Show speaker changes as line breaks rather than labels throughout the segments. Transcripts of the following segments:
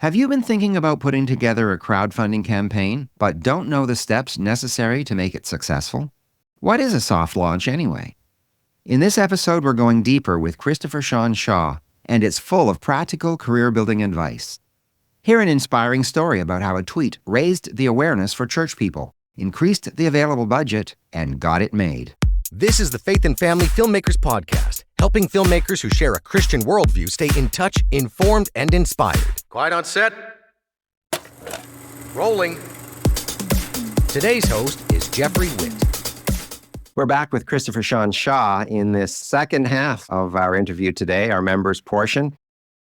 Have you been thinking about putting together a crowdfunding campaign, but don't know the steps necessary to make it successful? What is a soft launch anyway? In this episode, we're going deeper with Shawn Shaw, and it's full of practical career-building advice. Hear an inspiring story about how a tweet raised the awareness for church people, increased the available budget, and got it made.
This is the Faith and Family Filmmakers Podcast, helping filmmakers who share a Christian worldview stay in touch, informed, and inspired. Quiet on set. Rolling. Today's host is Jeffrey Witt.
We're back with Shawn Shaw in this second half of our interview today, our members portion.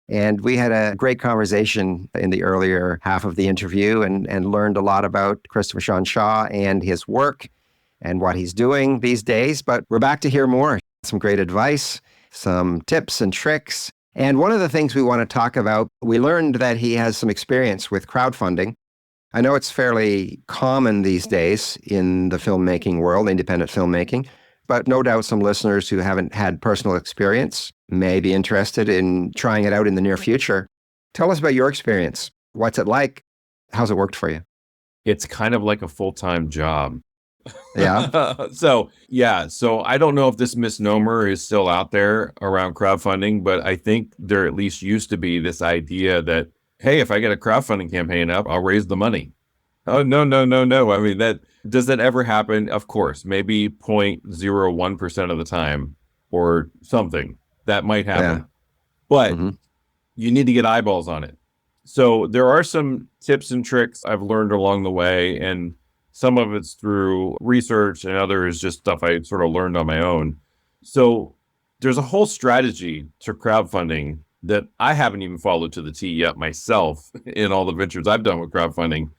And we had a great conversation in the earlier half of the interview and learned a lot about Shawn Shaw and his work and what he's doing these days. But we're back to hear more. Some great advice, some tips and tricks. And one of the things we want to talk about, we learned that he has some experience with crowdfunding. I know it's fairly common these days in the filmmaking world, independent filmmaking, but no doubt some listeners who haven't had personal experience may be interested in trying it out in the near future. Tell us about your experience. What's it like? How's it worked for you?
It's kind of like a full-time job.
Yeah.
So I don't know if this misnomer is still out there around crowdfunding, but I think there at least used to be this idea that, hey, if I get a crowdfunding campaign up, I'll raise the money. Oh, no. I mean, does that ever happen? Of course, maybe 0.01% of the time or something that might happen, but you need to get eyeballs on it. So there are some tips and tricks I've learned along the way, and some of it's through research and other is just stuff I sort of learned on my own. So there's a whole strategy to crowdfunding that I haven't even followed to the T yet myself in all the ventures I've done with crowdfunding.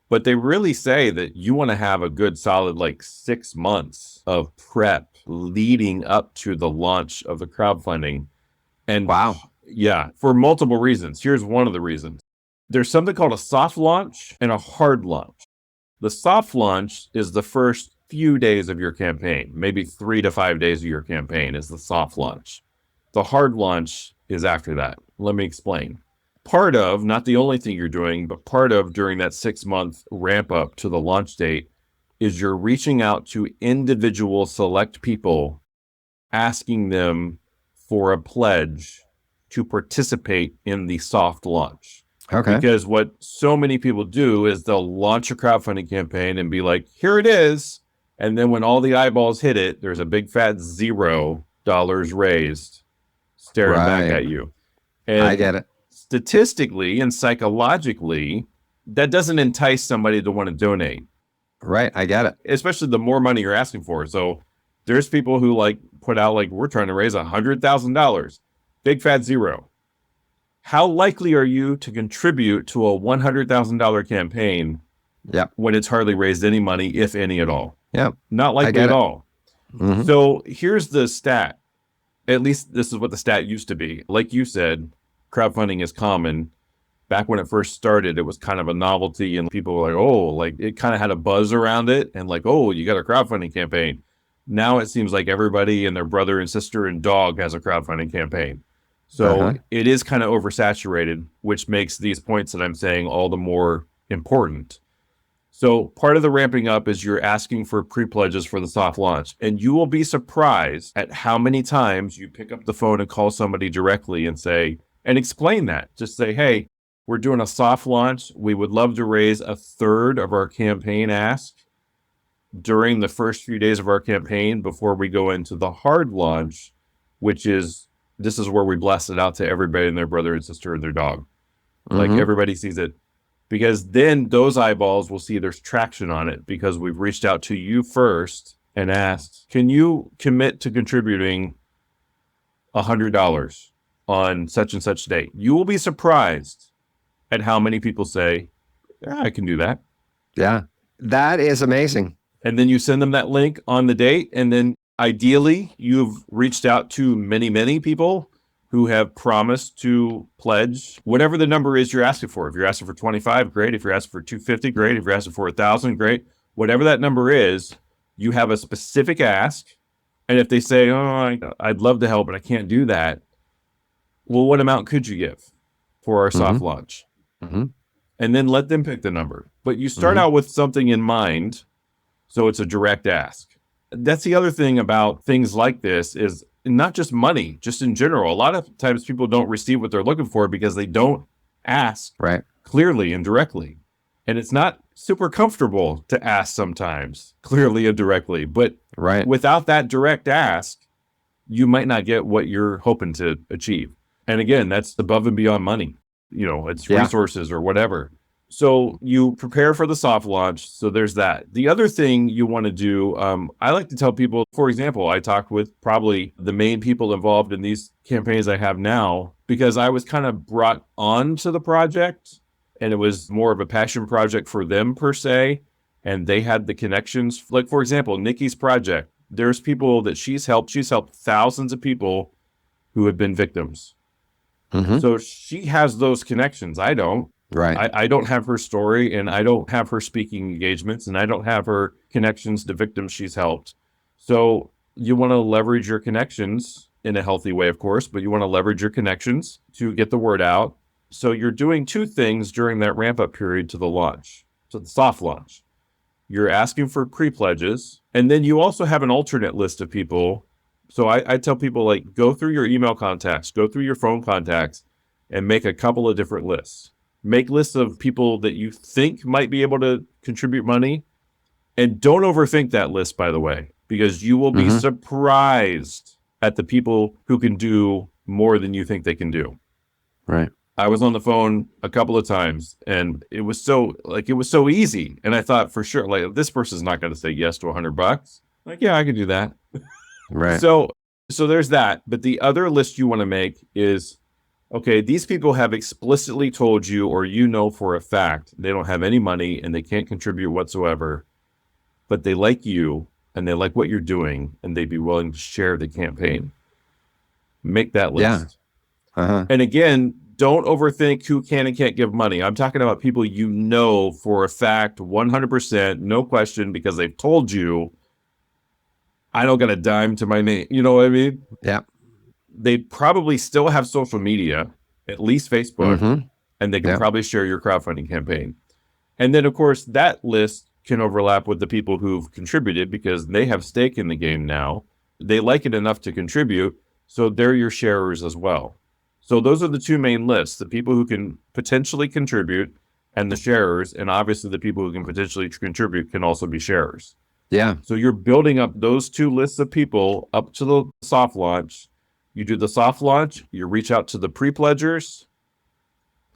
But they really say that you want to have a good solid 6 months of prep leading up to the launch of the crowdfunding. And
wow.
Yeah, for multiple reasons. Here's one of the reasons. There's something called a soft launch and a hard launch. The soft launch is the first few days of your campaign, maybe 3 to 5 days of your campaign is the soft launch. The hard launch is after that. Let me explain. Part of, not the only thing you're doing, but part of during that 6-month ramp up to the launch date is you're reaching out to individual select people, asking them for a pledge to participate in the soft launch.
Okay.
Because what so many people do is they'll launch a crowdfunding campaign and be like, here it is. And then when all the eyeballs hit it, there's a big fat $0 raised staring back at you. And
I get it.
Statistically and psychologically, that doesn't entice somebody to want to donate.
Right. I get it.
Especially the more money you're asking for. So there's people who put out we're trying to raise $100,000. Big fat 0. How likely are you to contribute to a $100,000 campaign when it's hardly raised any money, if any at all?
Yeah.
Not likely at all.
Mm-hmm.
So here's the stat. At least this is what the stat used to be. Like you said, crowdfunding is common. Back when it first started, it was kind of a novelty and people were it kind of had a buzz around it and you got a crowdfunding campaign. Now it seems like everybody and their brother and sister and dog has a crowdfunding campaign. So it is kind of oversaturated, which makes these points that I'm saying all the more important. So part of the ramping up is you're asking for pre-pledges for the soft launch. And you will be surprised at how many times you pick up the phone and call somebody directly and explain that. Just say, hey, we're doing a soft launch. We would love to raise 1/3 of our campaign ask during the first few days of our campaign before we go into the hard launch, this is where we blast it out to everybody and their brother and sister and their dog. Everybody sees it. Because then those eyeballs will see there's traction on it because we've reached out to you first and asked, can you commit to contributing $100 on such and such date? You will be surprised at how many people say, yeah, I can do that.
Yeah, that is amazing.
And then you send them that link on the date, and then ideally, you've reached out to many, many people who have promised to pledge whatever the number is you're asking for. If you're asking for 25, great. If you're asking for 250, great. If you're asking for 1,000, great. Whatever that number is, you have a specific ask. And if they say, I'd love to help, but I can't do that. Well, what amount could you give for our soft launch?
Mm-hmm.
and then let them pick the number. But you start out with something in mind, so it's a direct ask. That's the other thing about things like this is not just money, just in general. A lot of times people don't receive what they're looking for because they don't ask clearly and directly. And it's not super comfortable to ask sometimes clearly and directly. But without that direct ask, you might not get what you're hoping to achieve. And again, that's above and beyond money. It's resources or whatever. So you prepare for the soft launch. So there's that. The other thing you want to do, I like to tell people, for example, I talked with probably the main people involved in these campaigns I have now, because I was kind of brought on to the project and it was more of a passion project for them per se. And they had the connections. Like, for example, Nikki's project, there's people that she's helped. She's helped thousands of people who have been victims. Mm-hmm. So she has those connections. I don't. I don't have her story, and I don't have her speaking engagements, and I don't have her connections to victims she's helped. So you want to leverage your connections in a healthy way, of course, but you want to leverage your connections to get the word out. So you're doing two things during that ramp-up period to the launch, to the soft launch. You're asking for pre-pledges, and then you also have an alternate list of people. So I tell people, like, go through your email contacts, go through your phone contacts, and make a couple of different lists. Make lists of people that you think might be able to contribute money. And don't overthink that list, by the way, because you will be surprised at the people who can do more than you think they can do.
Right.
I was on the phone a couple of times and it was so easy. And I thought for sure, like, this person's not going to say yes to $100. Like, yeah, I can do that.
Right.
So there's that. But the other list you want to make is, okay, these people have explicitly told you, or for a fact, they don't have any money and they can't contribute whatsoever, but they like you and they like what you're doing and they'd be willing to share the campaign. Make that list.
Yeah.
And again, don't overthink who can and can't give money. I'm talking about people for a fact, 100%, no question, because they've told you, I don't got a dime to my name. You know what I mean?
Yeah.
They probably still have social media, at least Facebook, and they can probably share your crowdfunding campaign. And then, of course, that list can overlap with the people who've contributed because they have stake in the game now. They like it enough to contribute, so they're your sharers as well. So those are the two main lists, the people who can potentially contribute and the sharers, and obviously the people who can potentially contribute can also be sharers.
Yeah.
So you're building up those two lists of people up to the soft launch. You do the soft launch, you reach out to the pre-pledgers.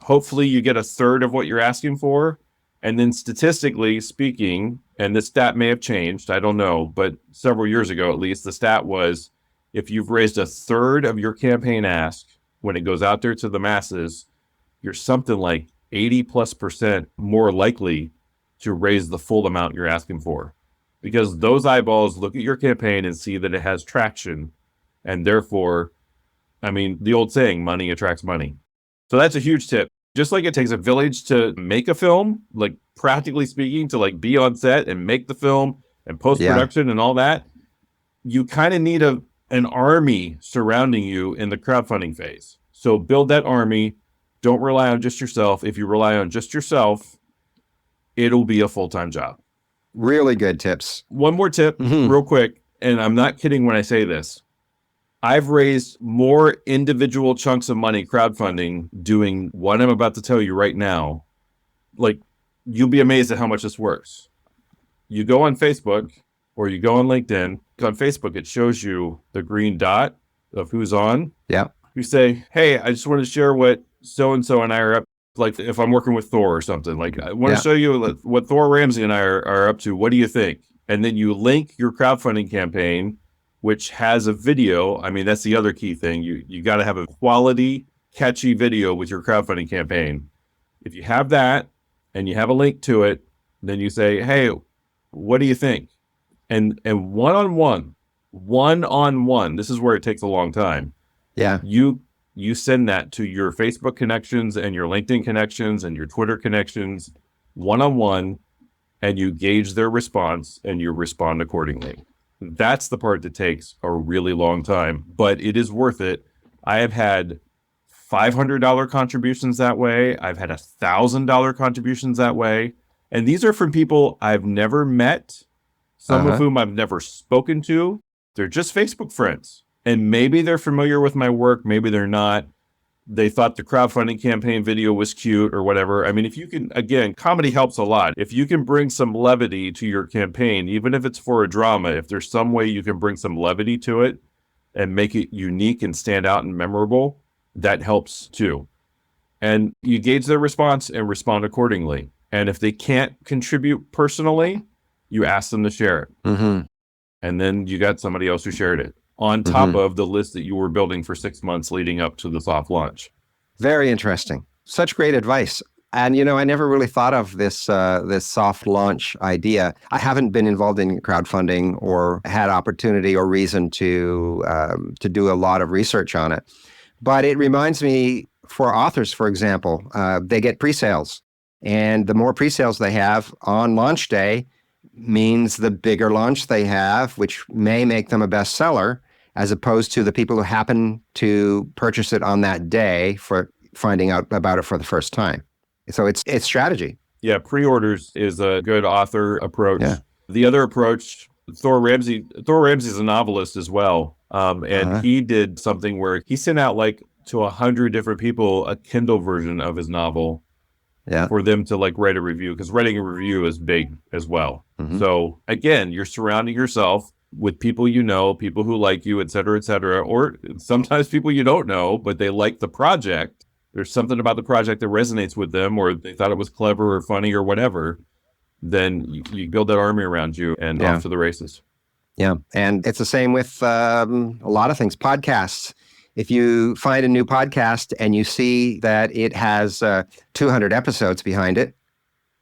Hopefully you get a third of what you're asking for. And then statistically speaking, and this stat may have changed, I don't know, but several years ago at least, the stat was if you've raised a third of your campaign ask, when it goes out there to the masses, you're something like 80+% more likely to raise the full amount you're asking for. Because those eyeballs look at your campaign and see that it has traction. And therefore, I mean, the old saying, money attracts money. So that's a huge tip. Just like it takes a village to make a film, like practically speaking, to like be on set and make the film and post-production and all that, you kind of need an army surrounding you in the crowdfunding phase. So build that army. Don't rely on just yourself. If you rely on just yourself, it'll be a full-time job.
Really good tips.
One more tip, real quick, and I'm not kidding when I say this. I've raised more individual chunks of money crowdfunding doing what I'm about to tell you right now. Like, you'll be amazed at how much this works. You go on Facebook or you go on LinkedIn. On Facebook, it shows you the green dot of who's on.
Yeah.
You say, hey, I just want to share what so-and-so and I are up. Like if I'm working with Thor or something, like I want to show you what Thor, Ramsey and I are up to. What do you think? And then you link your crowdfunding campaign, which has a video. I mean, that's the other key thing. You got to have a quality, catchy video with your crowdfunding campaign. If you have that and you have a link to it, then you say, hey, what do you think? And one-on-one, this is where it takes a long time.
Yeah.
You send that to your Facebook connections and your LinkedIn connections and your Twitter connections one-on-one, and you gauge their response and you respond accordingly. That's the part that takes a really long time, but it is worth it. I have had $500 contributions that way. I've had $1,000 contributions that way. And these are from people I've never met, some of whom I've never spoken to. They're just Facebook friends. And maybe they're familiar with my work. Maybe they're not. They thought the crowdfunding campaign video was cute or whatever. I mean, if you can, again, comedy helps a lot. If you can bring some levity to your campaign, even if it's for a drama, if there's some way you can bring some levity to it and make it unique and stand out and memorable, that helps too. And you gauge their response and respond accordingly. And if they can't contribute personally, you ask them to share it. And then you got somebody else who shared it on top of the list that you were building for 6 months leading up to the soft launch.
Very interesting. Such great advice. And, I never really thought of this this soft launch idea. I haven't been involved in crowdfunding or had opportunity or reason to do a lot of research on it. But it reminds me, for authors, for example, they get pre-sales. And the more pre-sales they have on launch day means the bigger launch they have, which may make them a bestseller, as opposed to the people who happen to purchase it on that day for finding out about it for the first time. So it's strategy.
Yeah, pre-orders is a good author approach. Yeah. The other approach, Ramsey's a novelist as well. And he did something where he sent out to 100 different people a Kindle version of his novel for them to write a review, because writing a review is big as well. So again, you're surrounding yourself with people people who like you, et cetera, or sometimes people you don't know, but they like the project. There's something about the project that resonates with them, or they thought it was clever or funny or whatever. Then you build that army around you and off to the races.
Yeah. And it's the same with a lot of things. Podcasts. If you find a new podcast and you see that it has 200 episodes behind it,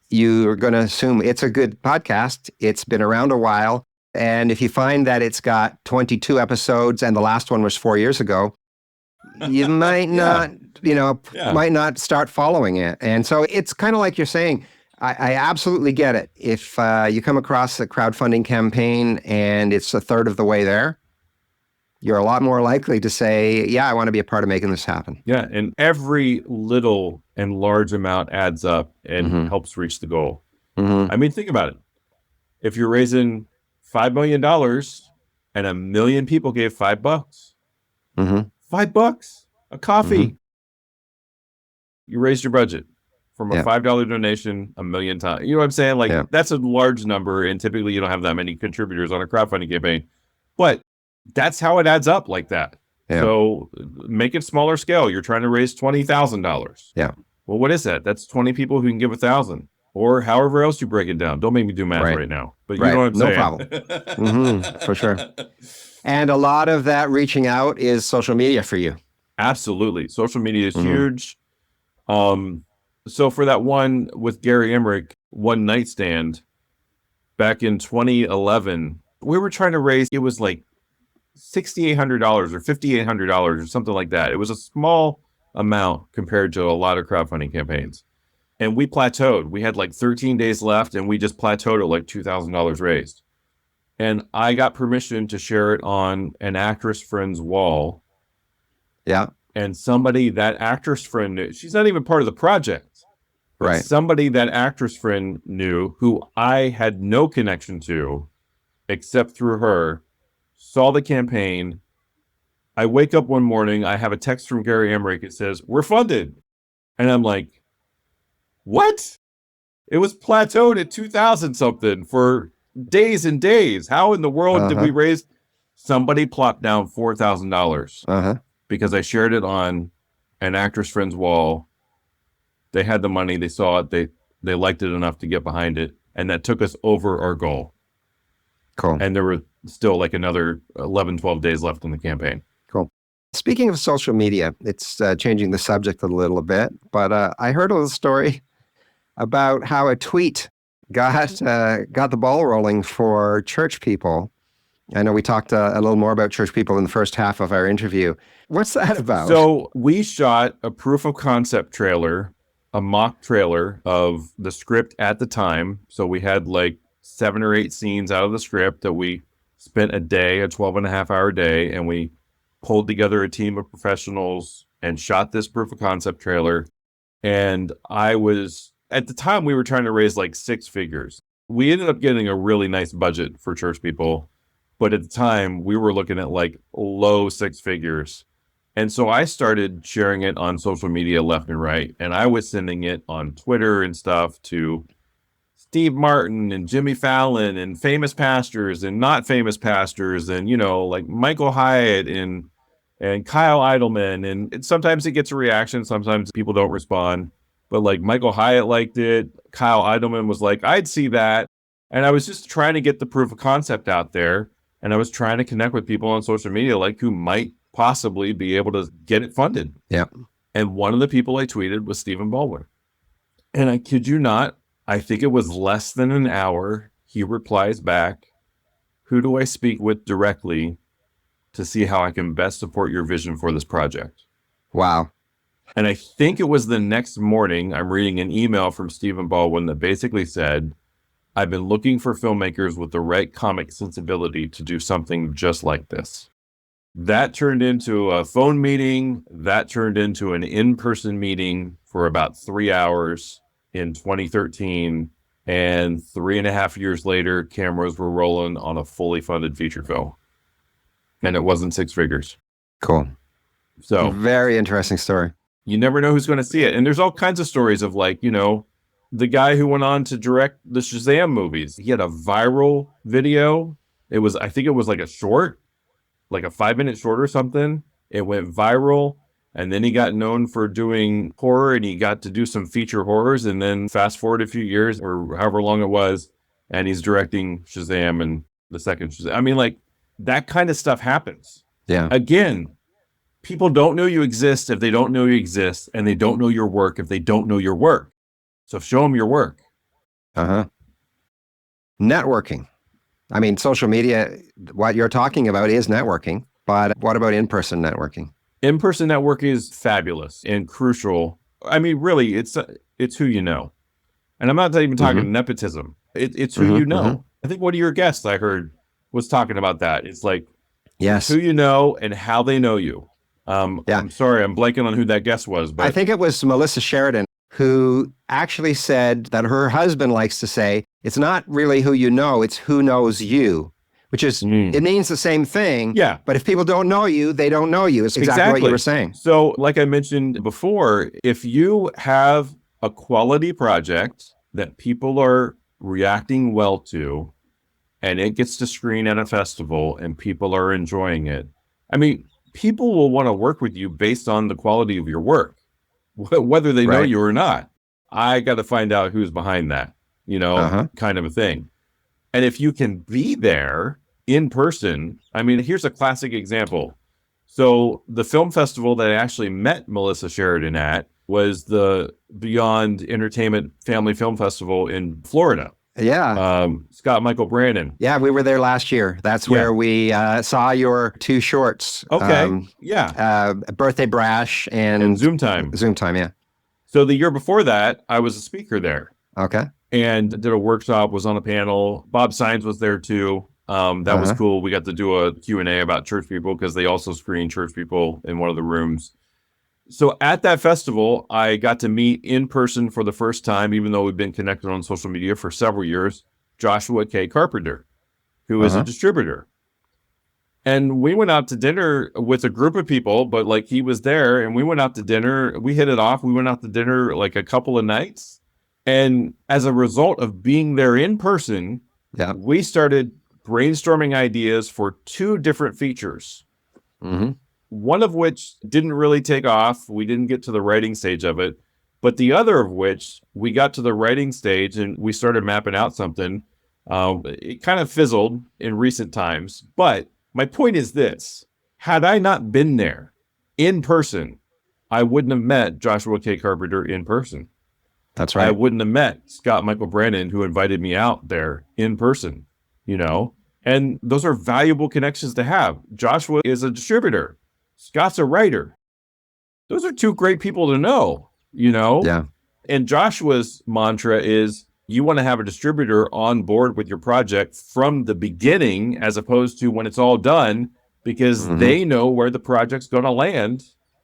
you're going to assume it's a good podcast. It's been around a while. And if you find that it's got 22 episodes and the last one was 4 years ago, you might not, might not start following it. And so it's kind of like you're saying, I absolutely get it. If you come across a crowdfunding campaign and it's a third of the way there, you're a lot more likely to say, yeah, I want to be a part of making this happen.
Yeah, and every little and large amount adds up and helps reach the goal. I mean, think about it. If you're raising $5 million and 1 million people gave $5, $5, a coffee, you raised your budget from a $5 donation 1 million times. You know what I'm saying? That's a large number, and typically you don't have that many contributors on a crowdfunding campaign. But that's how it adds up like that. Yeah. So make it smaller scale. You're trying to raise $20,000.
Yeah.
Well, what is that? That's 20 people who can give 1,000, or however else you break it down. Don't make me do math right now, but you know what I'm saying.
No problem. For sure. And a lot of that reaching out is social media for you.
Absolutely. Social media is huge. So for that one with Gary Emmerich, One Night Stand, back in 2011, we were trying to raise, it was $6,800 or $5,800 or something like that. It was a small amount compared to a lot of crowdfunding campaigns. And we plateaued. We had 13 days left, and we just plateaued at $2,000 raised. And I got permission to share it on an actress friend's wall.
Yeah.
And that actress friend knew, she's not even part of the project.
Right.
Somebody that actress friend knew, who I had no connection to except through her, saw the campaign. I wake up one morning, I have a text from Gary Emmerich. It says, "We're funded." And I'm like, what? It was plateaued at 2,000 something for days and days. How in the world did we raise? Somebody plopped down $4,000 because I shared it on an actress friend's wall. They had the money, they saw it, they liked it enough to get behind it, and that took us over our goal.
Cool.
And there were still another 11, 12 days left in the campaign.
Cool. Speaking of social media, it's changing the subject a little bit, but I heard a little story about how a tweet got the ball rolling for church people. I know we talked a little more about church people in the first half of our interview. What's that about?
So we shot a proof of concept trailer, a mock trailer of the script at the time. So we had 7 or 8 scenes out of the script that we spent a 12.5-hour day, and we pulled together a team of professionals, and shot this proof of concept trailer. And at the time, we were trying to raise like 6 figures. We ended up getting a really nice budget for church people. But at the time, we were looking at like low 6 figures. And so I started sharing it on social media left and right. And I was sending it on Twitter and stuff to Steve Martin and Jimmy Fallon and famous pastors and not famous pastors and, like Michael Hyatt and Kyle Idleman. And sometimes it gets a reaction. Sometimes people don't respond. But like Michael Hyatt liked it. Kyle Idleman was like, I'd see that. And I was just trying to get the proof of concept out there. And I was trying to connect with people on social media, like who might possibly be able to get it funded.
Yeah.
And one of the people I tweeted was Stephen Baldwin. And I kid you not, I think it was less than an hour. He replies back, who do I speak with directly to see how I can best support your vision for this project?
Wow.
And I think it was the next morning, I'm reading an email from Stephen Baldwin that basically said, I've been looking for filmmakers with the right comic sensibility to do something just like this. That turned into a phone meeting. That turned into an in-person meeting for about 3 hours in 2013. And 3.5 years later, cameras were rolling on a fully funded feature film. And it wasn't 6 figures.
Cool.
So
very interesting story.
You never know who's going to see it. And there's all kinds of stories of like, the guy who went on to direct the Shazam movies. He had a viral video. I think it was like a short, like a 5-minute short or something. It went viral. And then he got known for doing horror and he got to do some feature horrors. And then fast forward a few years or however long it was, and he's directing Shazam and the second Shazam. I mean, like that kind of stuff happens.
Yeah.
Again, people don't know you exist if they don't know you exist, and they don't know your work if they don't know your work. So show them your work.
Networking. I mean, social media, what you're talking about is networking, but what about in-person networking?
In-person network is fabulous and crucial. I mean, really, it's who you know. And I'm not even talking nepotism. It's who you know. I think one of your guests I heard was talking about that. It's like,
yes,
who you know and how they know you. I'm sorry, I'm blanking on who that guest was. But
I think it was Melissa Sheridan, who actually said that her husband likes to say, it's not really who you know, it's who knows you, which is, it means the same thing.
Yeah.
But if people don't know you, they don't know you. It's exactly what you were saying.
So like I mentioned before, if you have a quality project that people are reacting well to, and it gets to screen at a festival and people are enjoying it, I mean, people will want to work with you based on the quality of your work. Whether they know you or not. I got to find out who's behind that, kind of a thing. And if you can be there in person, I mean, here's a classic example. So the film festival that I actually met Melissa Sheridan at was the Beyond Entertainment Family Film Festival in Florida.
Yeah.
Scott Michael Brandon.
Yeah, we were there last year. That's where we saw your 2 shorts.
Okay.
Birthday Brash and
Zoom Time.
Zoom Time, yeah.
So the year before that, I was a speaker there.
Okay.
And did a workshop, was on a panel. Bob Sines was there too. That was cool. We got to do a Q&A about church people because they also screen church people in one of the rooms. So at that festival, I got to meet in person for the first time, even though we've been connected on social media for several years, Joshua K. Carpenter, who is a distributor. And we went out to dinner with a group of people, but like he was there and we went out to dinner. We hit it off. We went out to dinner like a couple of nights. And as a result of being there in person, we started brainstorming ideas for 2 different features. One of which didn't really take off. We didn't get to the writing stage of it. But the other of which, we got to the writing stage and we started mapping out something. It kind of fizzled in recent times. But my point is this. Had I not been there in person, I wouldn't have met Joshua K. Carpenter in person.
That's right.
I wouldn't have met Scott Michael Brandon, who invited me out there in person, And those are valuable connections to have. Joshua is a distributor. Scott's a writer. Those are 2 great people to know,
Yeah.
And Joshua's mantra is you want to have a distributor on board with your project from the beginning as opposed to when it's all done, because they know where the project's going to land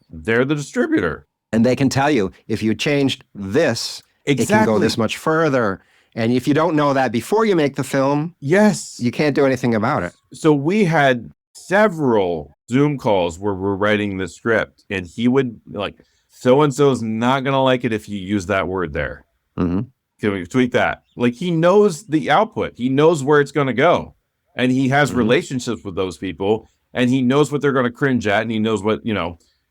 They're the distributor.
And they can tell you, if you changed this, it can go this much further. And if you don't know that before you make the film,
yes,
you can't do anything about it.
So we had several Zoom calls where we're writing the script, and he would like, so-and-so's not going to like it if you use that word there.
Mm-hmm.
Can we tweak that? Like, he knows the output. He knows where it's going to go. And he has relationships with those people, and he knows what they're going to cringe at, and he knows what,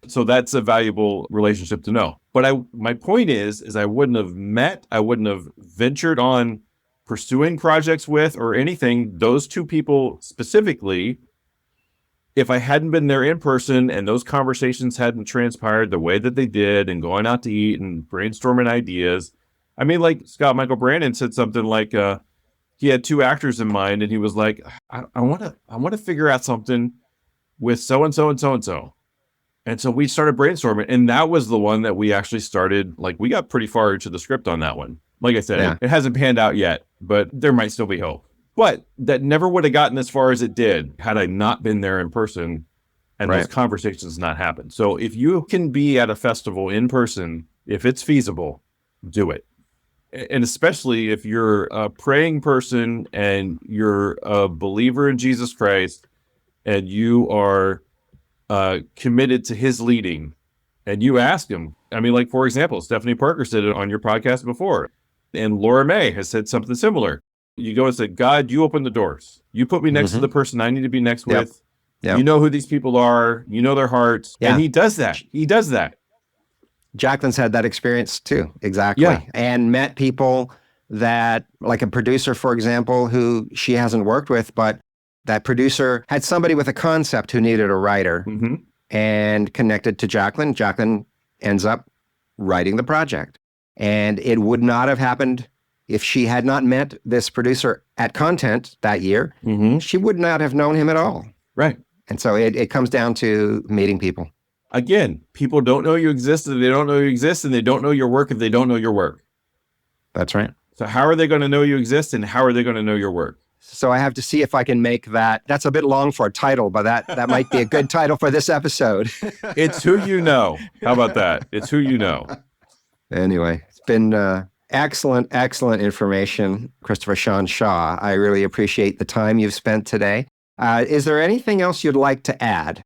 so that's a valuable relationship to know. But my point is I wouldn't have ventured on pursuing projects with or anything, those two people specifically, if I hadn't been there in person and those conversations hadn't transpired the way that they did and going out to eat and brainstorming ideas. I mean, like Scott Michael Brandon said something like, he had two actors in mind, and he was like, I want to figure out something with so-and-so and so-and-so. And so we started brainstorming, and that was the one that we actually started. Like, we got pretty far into the script on that one. Like I said, it hasn't panned out yet, but there might still be hope. But that never would have gotten as far as it did had I not been there in person and those conversations not happened. So if you can be at a festival in person, if it's feasible, do it. And especially if you're a praying person and you're a believer in Jesus Christ and you are committed to his leading, and you ask him. I mean, like, for example, Stephanie Parker said it on your podcast before, and Laura May has said something similar. You go and say, God, you open the doors. You put me next to the person I need to be next with. Yep. You know who these people are. You know their hearts. Yeah. And he does that. He does that.
Jacqueline's had that experience too. Exactly. Yeah. And met people that, like a producer, for example, who she hasn't worked with, but that producer had somebody with a concept who needed a writer and connected to Jacqueline. Jacqueline ends up writing the project. And it would not have happened if she had not met this producer at Content that year. She would not have known him at all.
Right.
And so it comes down to meeting people.
Again, people don't know you exist if they don't know you exist, and they don't know your work if they don't know your work.
That's right.
So how are they going to know you exist, and how are they going to know your work?
So I have to see if I can make that. That's a bit long for a title, but that might be a good title for this episode.
It's who you know. How about that? It's who you know.
Anyway, it's been excellent information, Christopher Shawn Shaw. I really appreciate the time you've spent today. Is there anything else you'd like to add?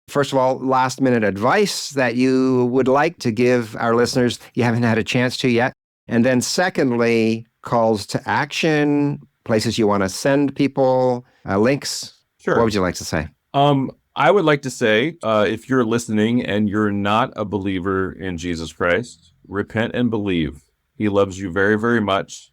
First of all, last minute advice that you would like to give our listeners you haven't had a chance to yet. And then secondly, calls to action, places you want to send people, links.
Sure.
What would you like to say?
I would like to say, if you're listening and you're not a believer in Jesus Christ, repent and believe. He loves you very, very much.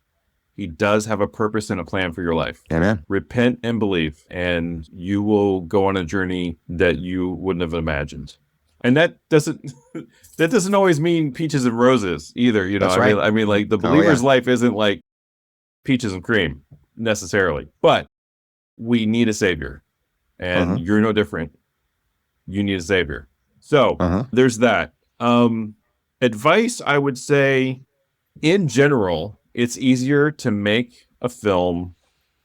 He does have a purpose and a plan for your life.
Amen.
Repent and believe, and you will go on a journey that you wouldn't have imagined. And that doesn't always mean peaches and roses either. You know,
That's right.
I mean, like the believer's life isn't like peaches and cream necessarily, but we need a savior, and you're no different. You need a savior. So there's that. Advice, I would say, in general, it's easier to make a film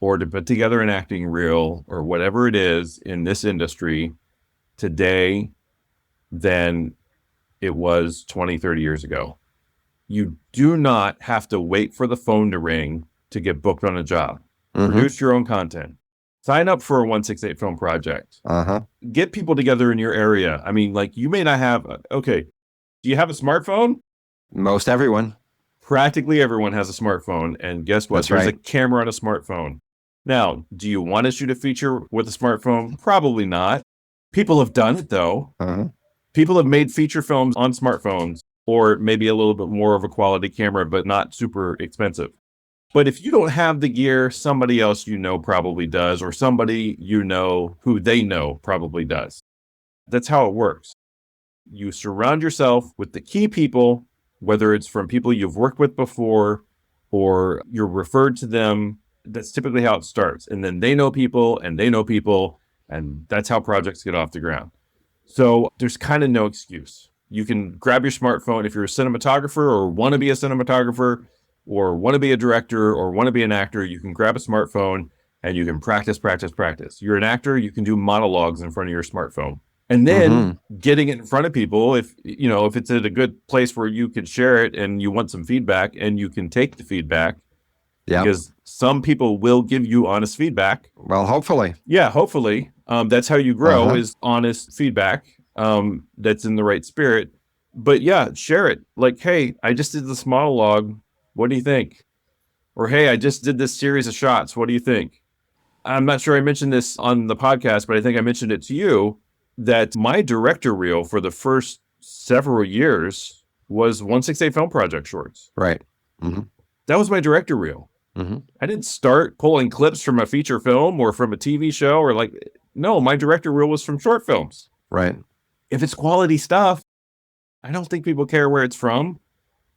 or to put together an acting reel or whatever it is in this industry today than it was 20, 30 years ago. You do not have to wait for the phone to ring to get booked on a job. Produce your own content. Sign up for a 168 film project. Get people together in your area. I mean, like, you may not have, do you have a smartphone?
Most everyone.
Practically everyone has a smartphone. And guess what? There's a camera on a smartphone. Now, do you want to shoot a feature with a smartphone? Probably not. People have done it, though. People have made feature films on smartphones, or maybe a little bit more of a quality camera, but not super expensive. But if you don't have the gear, somebody else you know probably does, or somebody you know who they know probably does. That's how it works. You surround yourself with the key people, whether it's from people you've worked with before or you're referred to them. That's typically how it starts. And then they know people and they know people, and that's how projects get off the ground. So there's kind of no excuse. You can grab your smartphone if you're a cinematographer or want to be a cinematographer or want to be a director or want to be an actor. You can grab a smartphone and you can practice. You're an actor, you can do monologues in front of your smartphone. And then getting it in front of people, if it's at a good place where you can share it and you want some feedback and you can take the feedback, because some people will give you honest feedback.
Well, hopefully.
Yeah, hopefully. That's how you grow is honest feedback that's in the right spirit. But yeah, share it. Like, hey, I just did this monologue. What do you think? Or, hey, I just did this series of shots. What do you think? I'm not sure I mentioned this on the podcast, but I think I mentioned it to you, that my director reel for the first several years was 168 Film Project shorts.
Right.
That was my director reel. I didn't start pulling clips from a feature film or from a TV show or no, my director reel was from short films.
Right.
If it's quality stuff, I don't think people care where it's from.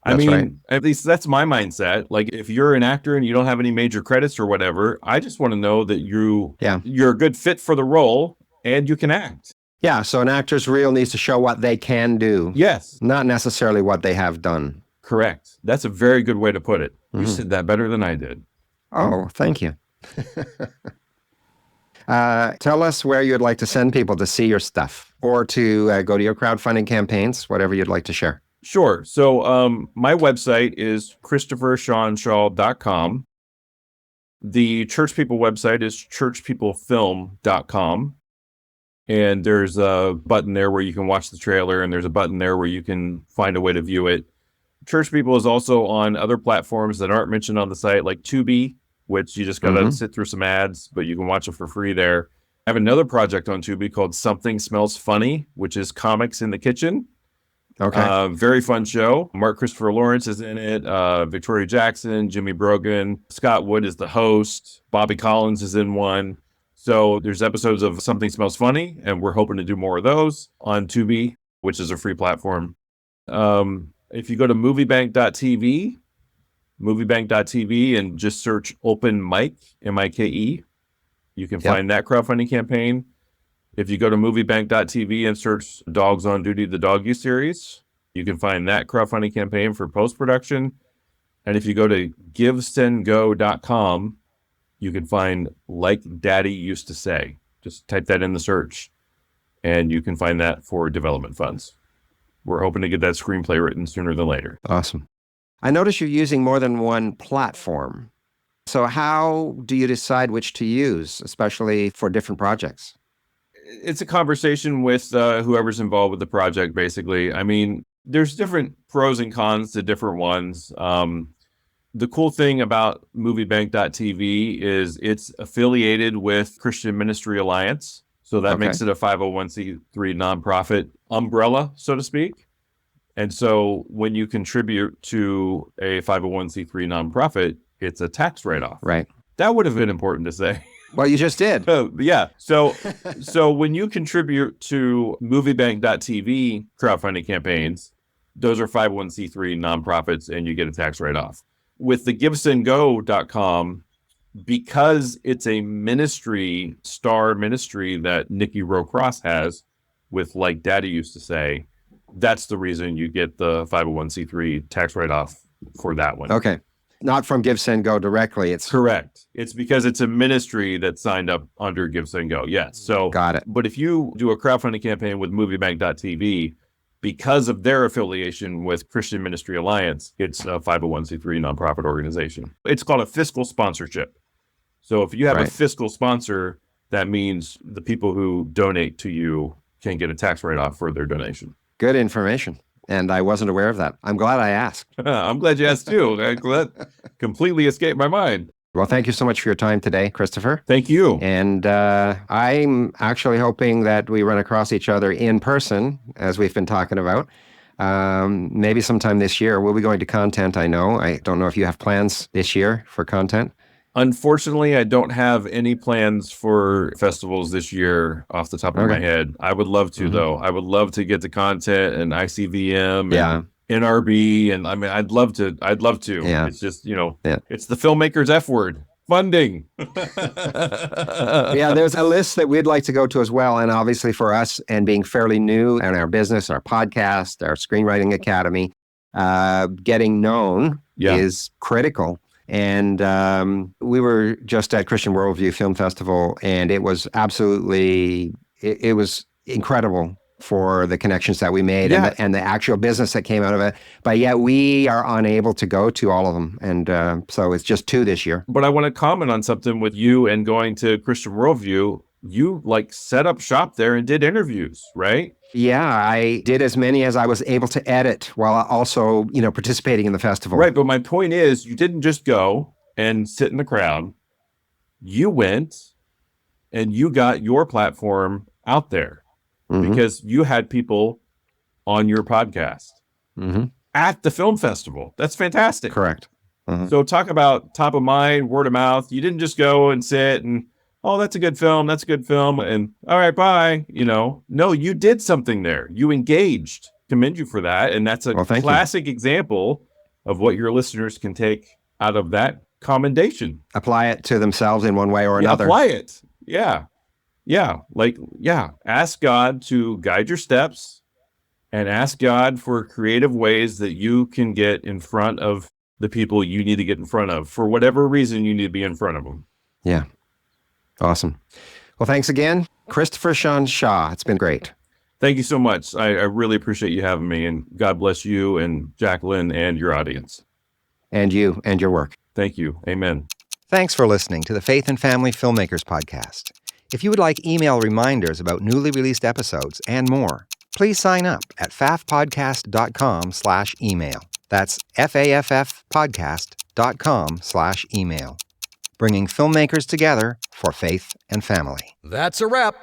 At least that's my mindset. Like, if you're an actor and you don't have any major credits or whatever, I just want to know that you're a good fit for the role and you can act.
Yeah. So an actor's reel needs to show what they can do.
Yes.
Not necessarily what they have done.
Correct. That's a very good way to put it. You said that better than I did.
Oh, thank you. Tell us where you'd like to send people to see your stuff or to go to your crowdfunding campaigns, whatever you'd like to share.
Sure. So my website is ChristopherShawnShaw.com. The Church People website is churchpeoplefilm.com. And there's a button there where you can watch the trailer, and there's a button there where you can find a way to view it. Church People is also on other platforms that aren't mentioned on the site, like Tubi, which you just got to sit through some ads, but you can watch it for free there. I have another project on Tubi called Something Smells Funny, which is comics in the kitchen.
Okay.
Very fun show. Mark Christopher Lawrence is in it. Victoria Jackson, Jimmy Brogan, Scott Wood is the host. Bobby Collins is in one. So there's episodes of Something Smells Funny, and we're hoping to do more of those on Tubi, which is a free platform. If you go to moviebank.tv, and just search Open Mic, M-I-K-E, you can find that crowdfunding campaign. If you go to moviebank.tv and search Dogs on Duty, the Dog You series, you can find that crowdfunding campaign for post-production. And if you go to givesendgo.com, you can find Like Daddy Used to Say. Just type that in the search, and you can find that for development funds. We're hoping to get that screenplay written sooner than later.
Awesome. I notice you're using more than one platform. So how do you decide which to use, especially for different projects?
It's a conversation with whoever's involved with the project, basically. I mean, there's different pros and cons to different ones. The cool thing about moviebank.tv is it's affiliated with Christian Ministry Alliance. So that makes it a 501c3 nonprofit umbrella, so to speak. And so when you contribute to a 501c3 nonprofit, it's a tax write-off.
Right.
That would have been important to say.
Well, you just did.
Yeah. So when you contribute to moviebank.tv crowdfunding campaigns, those are 501c3 nonprofits, and you get a tax write-off. With the givesendgo.com, because it's a ministry, star ministry that Nikki Rowe-Cross has with Like Daddy Used to Say, that's the reason you get the 501c3 tax write-off for that one.
Okay. Not from Give, Send, Go directly. It's
correct. It's because it's a ministry that signed up under Give, Send, Go. Yes. So
got it.
But if you do a crowdfunding campaign with moviebank.tv, because of their affiliation with Christian Ministry Alliance, it's a 501c3 nonprofit organization. It's called a fiscal sponsorship. So if you have a fiscal sponsor, that means the people who donate to you can get a tax write-off for their donation.
Good information. And I wasn't aware of that. I'm glad I asked.
I'm glad you asked too. That completely escaped my mind.
Well, thank you so much for your time today, Christopher.
Thank you.
And I'm actually hoping that we run across each other in person, as we've been talking about. Maybe sometime this year. We'll be going to content, I know. I don't know if you have plans this year for content.
Unfortunately, I don't have any plans for festivals this year off the top of my head. I would love to, though. I would love to get to content and ICVM and NRB. And I mean, I'd love to.
Yeah.
It's just, it's the filmmakers F word. Funding.
Yeah, there's a list that we'd like to go to as well. And obviously for us, and being fairly new in our business, our podcast, our screenwriting academy, getting known is critical. And we were just at Christian Worldview Film Festival, and it was absolutely, it was incredible for the connections that we made
Yeah.
and the actual business that came out of it. But yet we are unable to go to all of them. And so it's just 2 this year.
But I want to comment on something with you and going to Christian Worldview. You like set up shop there and did interviews, right?
Yeah, I did as many as I was able to edit while also, participating in the festival.
Right. But my point is, you didn't just go and sit in the crowd. You went and you got your platform out there because you had people on your podcast at the film festival. That's fantastic.
Correct.
So talk about top of mind, word of mouth. You didn't just go and sit and, oh, that's a good film. That's a good film. And all right, bye. No, you did something there. You engaged. Commend you for that. And that's a classic example of what your listeners can take out of that commendation.
Apply it to themselves in one way or another.
Apply it. Yeah. Ask God to guide your steps and ask God for creative ways that you can get in front of the people you need to get in front of. For whatever reason, you need to be in front of them.
Yeah. Awesome. Well, thanks again, Christopher Shawn Shaw. It's been great.
Thank you so much. I really appreciate you having me, and God bless you and Jacqueline and your audience.
And you and your work.
Thank you. Amen.
Thanks for listening to the Faith and Family Filmmakers podcast. If you would like email reminders about newly released episodes and more, please sign up at faffpodcast.com/email. That's faffpodcast.com/email. Bringing filmmakers together for faith and family.
That's a wrap.